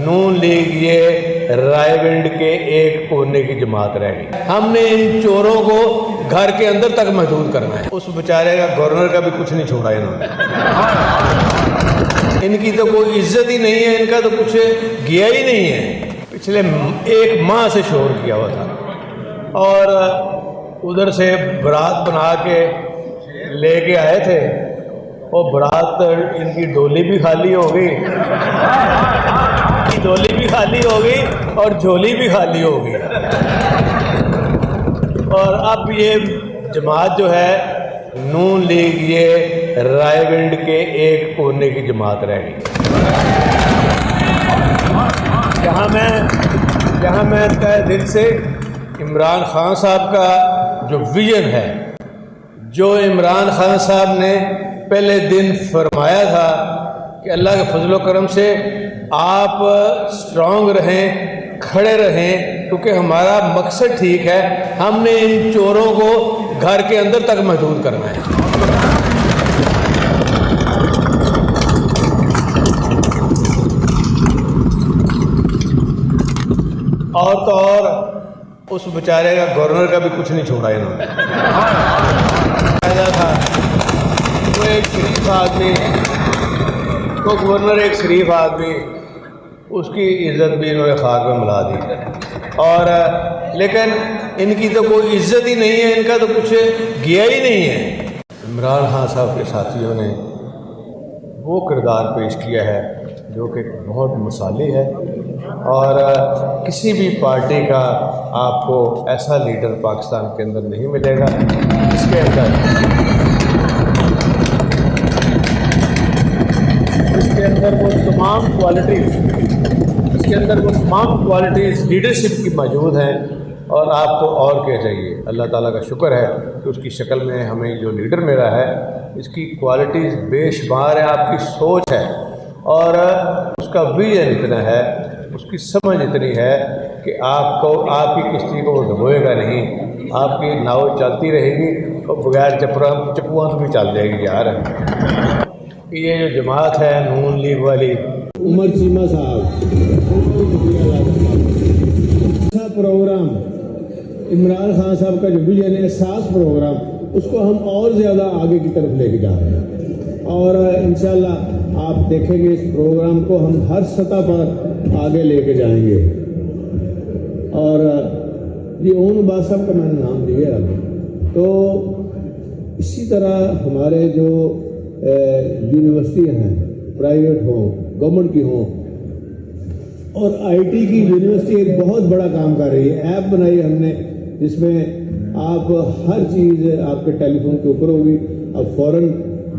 نون league یہ رائے کے ایک کونے کی جماعت رہ گئی. ہم نے ان چوروں کو گھر کے اندر تک محدود کرنا ہے. اس بیچارے کا گورنر کا بھی کچھ نہیں چھوڑا انہوں نے. ان کی تو کوئی عزت ہی نہیں ہے, ان کا تو کچھ گیا ہی نہیں ہے. پچھلے ایک ماہ سے شور کیا ہوا تھا اور ادھر سے برات بنا کے لے کے آئے تھے. اور برات ان کی ڈولی بھی خالی ہو گئی, ڈولی بھی خالی ہو گئی اور جھولی بھی خالی ہو گئی. اور اب یہ جماعت جو ہے نون لیگ یہ رائے کے ایک کونے کی جماعت رہ گئی. جہاں میں تہہ دل سے عمران خان صاحب کا جو ویژن ہے, جو عمران خان صاحب نے پہلے دن فرمایا تھا کہ اللہ کے فضل و کرم سے آپ اسٹرانگ رہیں, کھڑے رہیں, کیونکہ ہمارا مقصد ٹھیک ہے. ہم نے ان چوروں کو گھر کے اندر تک محدود کرنا ہے. اور تو اور اس بیچارے کا گورنر کا بھی کچھ نہیں چھوڑا انہوں نے. تھا وہ ایک شریف آدمی, وہ گورنر ایک شریف آدمی, اس کی عزت بھی انہوں نے خاک میں ملا دی. اور لیکن ان کی تو کوئی عزت ہی نہیں ہے, ان کا تو کچھ گیا ہی نہیں ہے. عمران خان صاحب کے ساتھیوں نے وہ کردار پیش کیا ہے جو کہ بہت مثالی ہے, اور کسی بھی پارٹی کا آپ کو ایسا لیڈر پاکستان کے اندر نہیں ملے گا جس کے اندر وہ تمام کوالٹیز لیڈرشپ کی موجود ہیں. اور آپ کو اور کیا چاہیے. اللہ تعالیٰ کا شکر ہے کہ اس کی شکل میں ہمیں جو لیڈر ملا ہے اس کی کوالٹیز بے شمار ہے. آپ کی سوچ ہے اور اس کا ویژن اتنا ہے, اس کی سمجھ اتنی ہے کہ آپ کی کشتی کو وہ ڈبوئے گا نہیں. آپ کی ناؤ چلتی رہے گی اور بغیر چپوؤں سے بھی چل جائے گی. یار یہ جو جماعت ہے نون لیگ والی, عمر چیمہ صاحب اچھا پروگرام, عمران خان صاحب کا جو ویژن ہے احساس پروگرام, اس کو ہم اور زیادہ آگے کی طرف لے کے جا رہے ہیں. اور انشاءاللہ آپ دیکھیں گے اس پروگرام کو ہم ہر سطح پر آگے لے کے جائیں گے. اور یہ اون عباس صاحب کا میں نے نام دیا ابھی, تو اسی طرح ہمارے جو یونیورسٹی ہیں, پرائیویٹ ہوں, گورنمنٹ کی ہوں, اور آئی ٹی کی یونیورسٹی ایک بہت بڑا کام کر رہی ہے. ایپ بنائی ہم نے جس میں آپ ہر چیز آپ کے ٹیلی فون کے اوپر ہوگی. آپ فوراً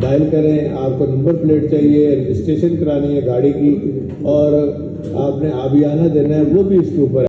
ڈائل کریں, آپ کو نمبر پلیٹ چاہیے, رجسٹریشن کرانی ہے گاڑی کی, اور آپ نے آبیانہ دینا ہے, وہ بھی اس کے اوپر ہے.